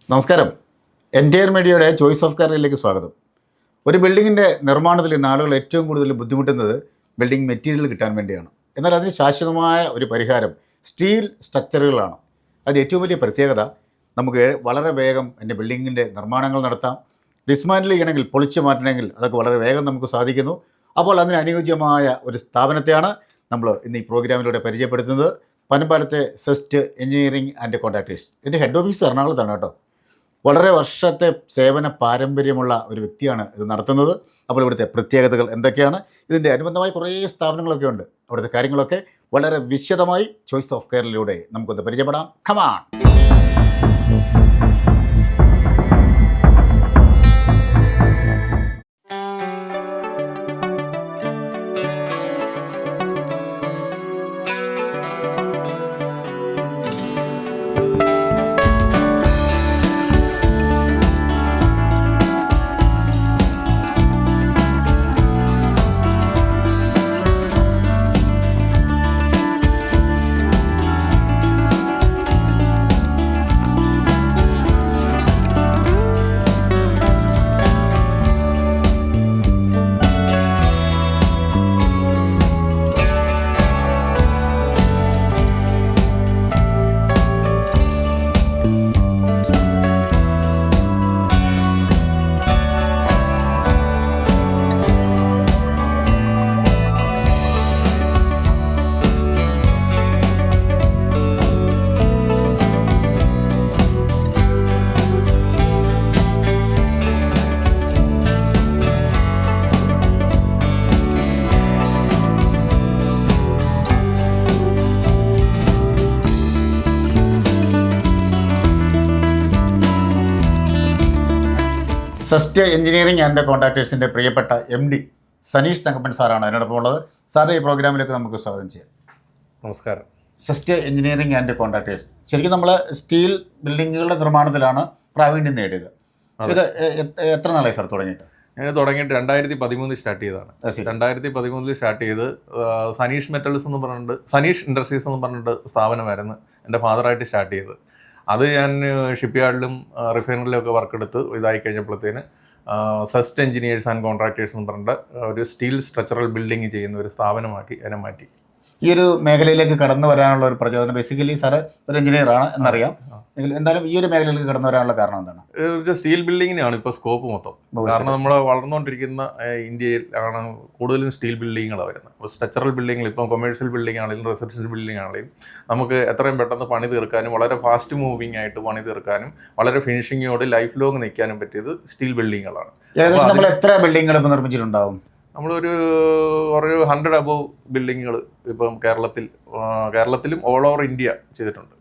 നമസ്കാരം. എൻറ്റയർ മീഡിയയുടെ choice of കെയറിലേക്ക് സ്വാഗതം. ഒരു ബിൽഡിങ്ങിൻ്റെ നിർമ്മാണത്തിൽ ഇന്ന് ആളുകൾ ഏറ്റവും കൂടുതൽ ബുദ്ധിമുട്ടുന്നത് ബിൽഡിംഗ് മെറ്റീരിയൽ കിട്ടാൻ വേണ്ടിയാണ്. എന്നാൽ അതിന് ശാശ്വതമായ ഒരു പരിഹാരം സ്റ്റീൽ സ്ട്രക്ചറുകളാണ്. അത് ഏറ്റവും വലിയ പ്രത്യേകത, നമുക്ക് വളരെ വേഗം എൻ്റെ ബിൽഡിങ്ങിൻ്റെ നിർമ്മാണങ്ങൾ നടത്താം. ഡിസ്മാൻഡിൽ ചെയ്യണമെങ്കിൽ, പൊളിച്ചു മാറ്റണമെങ്കിൽ അതൊക്കെ വളരെ വേഗം നമുക്ക് സാധിക്കുന്നു. അപ്പോൾ അതിന് അനുയോജ്യമായ ഒരു സ്ഥാപനത്തെയാണ് നമ്മൾ ഇന്ന് ഈ പ്രോഗ്രാമിലൂടെ പരിചയപ്പെടുത്തുന്നത്. പനമ്പാലത്തെ സെസ്റ്റ് എഞ്ചിനീയറിംഗ് ആൻഡ് കോൺട്രാക്ടേഴ്സ്. ഇതിൻ്റെ ഹെഡ് ഓഫീസ് എറണാകുളത്താണ് കേട്ടോ. വളരെ വർഷത്തെ സേവന പാരമ്പര്യമുള്ള ഒരു വ്യക്തിയാണ് ഇത് നടത്തുന്നത്. അപ്പോൾ ഇവിടുത്തെ പ്രത്യേകതകൾ എന്തൊക്കെയാണ്, ഇതിൻ്റെ അനുബന്ധമായി കുറേ സ്ഥാപനങ്ങളൊക്കെ ഉണ്ട്. അവിടുത്തെ കാര്യങ്ങളൊക്കെ വളരെ വിശദമായി ചോയ്സ് ഓഫ് കെയറിലൂടെ നമുക്കൊന്ന് പരിചയപ്പെടാം. കമാൺ. സെസ്റ്റ് എഞ്ചിനീയറിംഗ് ആൻഡ് കോൺട്രാക്ടേഴ്സിൻ്റെ പ്രിയപ്പെട്ട MD സനീഷ് തങ്കപ്പൻ സാറാണ് അതിനോടൊപ്പം ഉള്ളത്. സാറിൻ്റെ ഈ പ്രോഗ്രാമിലേക്ക് നമുക്ക് സ്വാഗതം ചെയ്യാം. നമസ്കാരം. സെസ്റ്റ് എഞ്ചിനീയറിംഗ് ആൻഡ് കോൺട്രാക്ടേഴ്സ് ശരിക്കും നമ്മൾ സ്റ്റീൽ ബിൽഡിങ്ങുകളുടെ നിർമ്മാണത്തിലാണ് പ്രാവീണ്യം നേടിയത്. ഇത് എത്ര നാളായി സാർ തുടങ്ങിയിട്ട്? ഞാൻ തുടങ്ങിയിട്ട് 2013 സ്റ്റാർട്ട് ചെയ്തതാണ്. 2013 സ്റ്റാർട്ട് ചെയ്ത് സനീഷ് മെറ്റൽസ് എന്ന് പറഞ്ഞിട്ട്, സനീഷ് ഇൻഡസ്ട്രീസ് എന്ന് പറഞ്ഞിട്ട് സ്ഥാപനമായിരുന്നു എൻ്റെ ഫാദറായിട്ട് സ്റ്റാർട്ട് ചെയ്തത്. അത് ഞാൻ ഷിപ്പ് യാർഡിലും റിഫൈനറിലും ഒക്കെ വർക്ക് എടുത്ത് ഇതായി കഴിഞ്ഞപ്പോഴത്തേന് സെസ്റ്റ് എഞ്ചിനീയേഴ്സ് ആൻഡ് കോൺട്രാക്ടേഴ്സ് എന്ന് പറഞ്ഞിട്ട് ഒരു സ്റ്റീൽ സ്ട്രക്ചറൽ ബിൽഡിംഗ് ചെയ്യുന്ന ഒരു സ്ഥാപനമാക്കി അതിനെ മാറ്റി. ഈ ഒരു മേഖലയിലേക്ക് കടന്നു വരാനുള്ള ഒരു പ്രചോദനം, ബേസിക്കലി സാറ് ഒരു എഞ്ചിനീയറാണ് എന്നറിയാം, എന്തായാലും ഈ ഒരു മേഖലയിലേക്ക് കടന്നു വരാനുള്ള കാരണം എന്താണ്? സ്റ്റീൽ ബിൽഡിങ്ങിനാണ് ഇപ്പോൾ സ്കോപ്പ് മൊത്തം. കാരണം നമ്മൾ വളർന്നുകൊണ്ടിരിക്കുന്ന ഇന്ത്യയിൽ ആണ് കൂടുതലും സ്റ്റീൽ ബിൽഡിങ്ങുകളാണ് വരുന്നത്. അപ്പോൾ സ്ട്രക്ചറൽ ബിൽഡിങ്ങിൽ ഇപ്പം കൊമേഴ്ഷ്യൽ ബിൽഡിംഗ് ആണെങ്കിലും റെസിഡൻഷ്യൽ ബിൽഡിംഗ് ആണെങ്കിലും നമുക്ക് എത്രയും പെട്ടെന്ന് പണി തീർക്കാനും വളരെ ഫാസ്റ്റ് മൂവിങ് ആയിട്ട് പണി തീർക്കാനും വളരെ ഫിനിഷിങ്ങോട് ലൈഫ് ലോങ് നിൽക്കാനും പറ്റിയത് സ്റ്റീൽ ബിൽഡിങ്ങുകളാണ്. ഏകദേശം നമ്മൾ എത്ര ബിൽഡിങ്ങുകൾ ഇപ്പോൾ നിർമ്മിച്ചിട്ടുണ്ടാവും? നമ്മളൊരു 100 അബവ് ബിൽഡിങ്ങുകൾ ഇപ്പം കേരളത്തിലും ഓൾ ഓവർ ഇന്ത്യ ചെയ്തിട്ടുണ്ട്.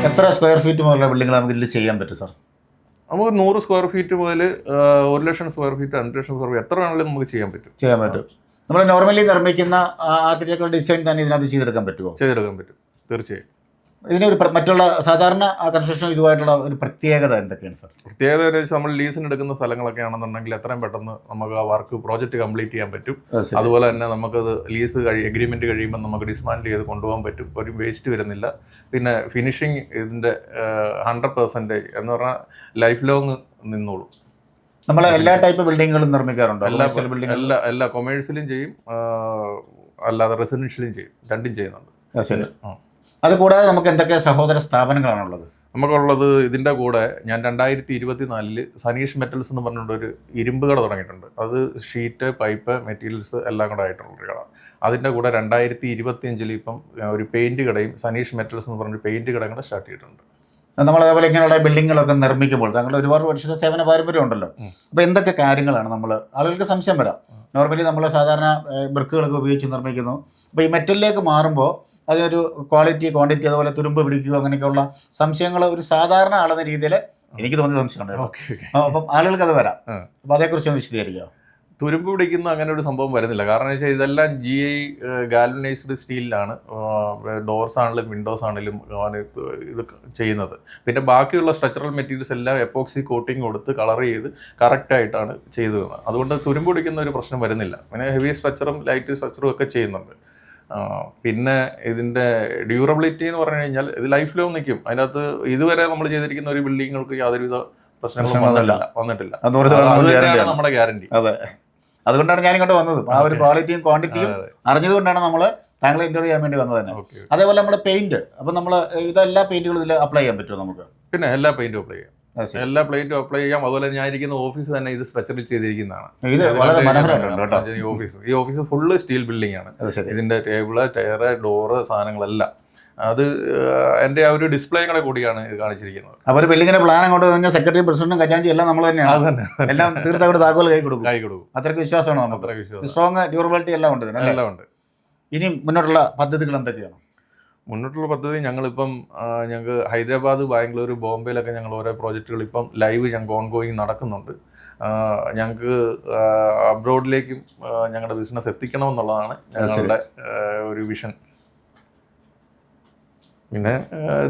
എത്ര സ്ക്വയർ ഫീറ്റ് മുതലുള്ള ബിൽഡിങ്ങൾ നമുക്ക് ഇതിൽ ചെയ്യാൻ പറ്റും സാർ? നമുക്ക് 100 സ്ക്വയർ ഫീറ്റ് മുതൽ 1,00,000 സ്ക്വയർ ഫീറ്റ്, 2,00,000 സ്ക്വയർ ഫീറ്റ് എത്ര വേണമെങ്കിലും നമുക്ക് ചെയ്യാൻ പറ്റും. നമ്മൾ നോർമലി നിർമ്മിക്കുന്ന ആർക്കിടെക്ചറൽ ഡിസൈൻ തന്നെ ഇതിനകത്ത് ചെയ്തെടുക്കാൻ പറ്റുമോ? ചെയ്തെടുക്കാൻ പറ്റും, തീർച്ചയായും. ഇതിനൊരു മറ്റുള്ള സാധാരണ കൺസ്ട്രക്ഷൻ ഇതുമായിട്ടുള്ള ഒരു പ്രത്യേകത എന്തൊക്കെയാണ് സാർ? പ്രത്യേകത എന്ന് വെച്ചാൽ നമ്മൾ ലീസിന് എടുക്കുന്ന സ്ഥലങ്ങളൊക്കെ ആണെന്നുണ്ടെങ്കിൽ എത്രയും പെട്ടെന്ന് നമുക്ക് ആ വർക്ക് പ്രോജക്റ്റ് കംപ്ലീറ്റ് ചെയ്യാൻ പറ്റും. അതുപോലെ തന്നെ നമുക്കത് ലീസ് എഗ്രിമെന്റ് കഴിയുമ്പോൾ നമുക്ക് ഡിസ്മാൻഡിൽ ചെയ്ത് കൊണ്ടുപോകാൻ പറ്റും. ഒരു വേസ്റ്റ് വരുന്നില്ല. പിന്നെ ഫിനിഷിങ് ഇതിന്റെ 100% എന്ന് പറഞ്ഞാൽ ലൈഫ് ലോങ് നിന്നോളും. നമ്മൾ എല്ലാ ടൈപ്പ് ബിൽഡിങ്ങുകളും നിർമ്മിക്കാറുണ്ടോ? എല്ലാ കൊമേഴ്സ്യലും ചെയ്യും, അല്ലാതെ റെസിഡൻഷ്യലും ചെയ്യും, രണ്ടും ചെയ്യുന്നുണ്ട്. ശരി. അതുകൂടാതെ നമുക്ക് എന്തൊക്കെ സഹോദര സ്ഥാപനങ്ങളാണുള്ളത്? നമുക്കുള്ളത് ഇതിൻ്റെ കൂടെ ഞാൻ 2024 സനീഷ് മെറ്റൽസ് എന്ന് പറഞ്ഞിട്ട് ഒരു ഇരുമ്പ് കട തുടങ്ങിയിട്ടുണ്ട്. അത് ഷീറ്റ്, പൈപ്പ്, മെറ്റീരിയൽസ് എല്ലാം കൂടെ ആയിട്ടുള്ളൊരു കട. അതിൻ്റെ കൂടെ 2025 ഇപ്പം ഒരു പെയിൻറ്റ് കടയും സനീഷ് മെറ്റൽസ് എന്ന് പറഞ്ഞൊരു പെയിൻറ്റ് കടയും കൂടെ സ്റ്റാർട്ട് ചെയ്തിട്ടുണ്ട്. നമ്മൾ അതേപോലെ ഇങ്ങനെയുള്ള ബിൽഡിങ്ങുകളൊക്കെ നിർമ്മിക്കുമ്പോൾ താങ്കൾ ഒരുപാട് വർഷത്തെ സേവന പാരമ്പര്യം ഉണ്ടല്ലോ. അപ്പോൾ എന്തൊക്കെ കാര്യങ്ങളാണ് നമ്മൾ, ആളുകൾക്ക് സംശയം വരാം, നോർമലി നമ്മൾ സാധാരണ ബ്രിക്കുകളൊക്കെ ഉപയോഗിച്ച് നിർമ്മിക്കുന്നു, അപ്പോൾ ഈ മെറ്റലിലേക്ക് മാറുമ്പോൾ അതിനൊരു ക്വാളിറ്റി, ക്വാണ്ടിറ്റി, അതുപോലെ തുരുമ്പ് പിടിക്കുക, അങ്ങനെയൊക്കെയുള്ള സംശയങ്ങൾ ഒരു സാധാരണ ആളുന്ന രീതിയിൽ എനിക്ക് തോന്നിയ സംശയമുണ്ട്. അപ്പം ആളുകൾക്ക് അത് വരാം. അപ്പോൾ അതേക്കുറിച്ച് ഒന്ന് വിശദീകരിക്കുക. തുരുമ്പ് പിടിക്കുന്ന അങ്ങനെ ഒരു സംഭവം വരുന്നില്ല. കാരണം എന്ന് വെച്ചാൽ ഇതെല്ലാം GI ഗാൽവനൈസ്ഡ് സ്റ്റീലിലാണ് ഡോർസ് ആണെങ്കിലും വിൻഡോസ് ആണെങ്കിലും ഇത് ചെയ്യുന്നത്. പിന്നെ ബാക്കിയുള്ള സ്ട്രക്ചറൽ മെറ്റീരിയൽസ് എല്ലാം എപ്പോക്സി കോട്ടിങ് കൊടുത്ത് കളർ ചെയ്ത് കറക്റ്റായിട്ടാണ് ചെയ്തു തന്നത്. അതുകൊണ്ട് തുരുമ്പ് പിടിക്കുന്ന ഒരു പ്രശ്നം വരുന്നില്ല. പിന്നെ ഹെവി സ്ട്രക്ചറും ലൈറ്റ് സ്ട്രക്ചറും ഒക്കെ ചെയ്യുന്നുണ്ട്. പിന്നെ ഇതിൻ്റെ ഡ്യൂറബിലിറ്റി എന്ന് പറഞ്ഞു കഴിഞ്ഞാൽ ഇത് ലൈഫ് ലോങ് നിൽക്കും. അതിനകത്ത് ഇതുവരെ നമ്മൾ ചെയ്തിരിക്കുന്ന ഒരു ബിൽഡിങ്ങുകൾക്ക് യാതൊരുവിധ പ്രശ്നങ്ങളും വന്നിട്ടില്ല. അത് നമ്മുടെ ഗ്യാരണ്ടി. അതെ, അതുകൊണ്ടാണ് ഞാൻ ഇങ്ങോട്ട് വന്നത്. ആ ഒരു ക്വാളിറ്റിയും ക്വാണ്ടിറ്റിയും അറിഞ്ഞതുകൊണ്ടാണ് നമ്മൾ താങ്കളെ ഇന്റർവ്യൂ ചെയ്യാൻ വേണ്ടി വന്നത് തന്നെ. അതേപോലെ നമ്മൾ പെയിന്റ്, അപ്പം നമ്മൾ ഇതെല്ലാ പെയിന്റുകളും ഇതിൽ അപ്ലൈ ചെയ്യാൻ പറ്റുമോ നമുക്ക്? പിന്നെ എല്ലാ പെയിന്റും അപ്ലൈ ചെയ്യാം, എല്ലാ പ്ലേറ്റും അപ്ലൈ ചെയ്യാം. അതുപോലെ ഞാൻ ഇരിക്കുന്ന ഓഫീസ് തന്നെ ഇത് സ്ട്രക്ചറിൽ ചെയ്തിരിക്കുന്നതാണ്. ഈ ഓഫീസ് ഫുള്ള് സ്റ്റീൽ ബിൽഡിംഗ് ആണ്. ഇതിന്റെ ടേബിള്, ചെയർ, ഡോറ്, സാധനങ്ങളെല്ലാം അത് എൻ്റെ ആ ഒരു ഡിസ്പ്ലേ കൂടിയാണ് കാണിച്ചിരിക്കുന്നത്. അപ്പോൾ ഒരു ബിൽഡിങ്ങിന്റെ പ്ലാൻ അങ്ങോട്ട് കഴിഞ്ഞാൽ സെക്രട്ടറിയും പ്രസിഡന്റും ഖജാൻജി എല്ലാം നമ്മൾ തന്നെയാണ്. എല്ലാം തീർത്ത് അവിടെ താക്കോൽ കൈ കൊടുക്കും. അത്രയ്ക്ക് വിശ്വാസമാണ് നമുക്ക്. സ്ട്രോങ് ഡ്യൂറബിലിറ്റി എല്ലാം ഉണ്ട്. എല്ലാം ഉണ്ട്. ഇനി മുന്നോട്ടുള്ള പദ്ധതികൾ എന്തൊക്കെയാണ്? മുന്നോട്ടുള്ള പദ്ധതി ഞങ്ങളിപ്പം ഞങ്ങൾക്ക് ഹൈദരാബാദ്, ബാംഗ്ലൂർ, ബോംബെയിലൊക്കെ ഞങ്ങൾ ഓരോ പ്രോജക്റ്റുകൾ ഇപ്പം ലൈവ് ഞങ്ങൾക്ക് ഓൺഗോയിങ് നടക്കുന്നുണ്ട്. ഞങ്ങൾക്ക് അബ്രോഡിലേക്കും ഞങ്ങളുടെ ബിസിനസ് എത്തിക്കണമെന്നുള്ളതാണ് ഞങ്ങളുടെ ഒരു വിഷൻ. പിന്നെ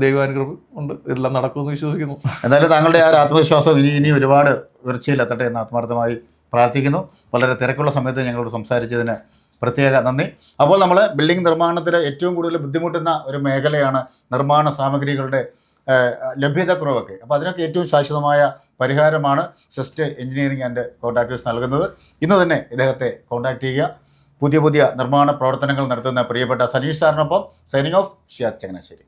ദൈവാനുഗ്രഹം ഉണ്ട്, ഇതെല്ലാം നടക്കുമെന്ന് വിശ്വസിക്കുന്നു. എന്തായാലും താങ്കളുടെ ആ ഒരു ആത്മവിശ്വാസം ഇനി ഒരുപാട് ഉയർച്ചയിലെത്തട്ടെ എന്ന് ആത്മാർത്ഥമായി പ്രാർത്ഥിക്കുന്നു. വളരെ തിരക്കുള്ള സമയത്ത് ഞങ്ങളോട് സംസാരിച്ചതിന് പ്രത്യേക നന്ദി. അപ്പോൾ നമ്മൾ ബിൽഡിംഗ് നിർമ്മാണത്തിൽ ഏറ്റവും കൂടുതൽ ബുദ്ധിമുട്ടുന്ന ഒരു മേഖലയാണ് നിർമ്മാണ സാമഗ്രികളുടെ ലഭ്യതക്കുറവൊക്കെ. അപ്പോൾ അതിനൊക്കെ ഏറ്റവും ശാശ്വതമായ പരിഹാരമാണ് സെസ്റ്റ് എഞ്ചിനീയറിംഗ് ആൻഡ് കോൺട്രാക്ടേഴ്സ് നൽകുന്നത്. ഇന്ന് തന്നെ ഇദ്ദേഹത്തെ കോൺടാക്ട് ചെയ്യുക. പുതിയ നിർമ്മാണ പ്രവർത്തനങ്ങൾ നടത്തുന്ന പ്രിയപ്പെട്ട സനീഷ് സാറിനൊപ്പം സൈനിങ് ഓഫ് ഷിയാദ് ചങ്ങനാശ്ശേരി.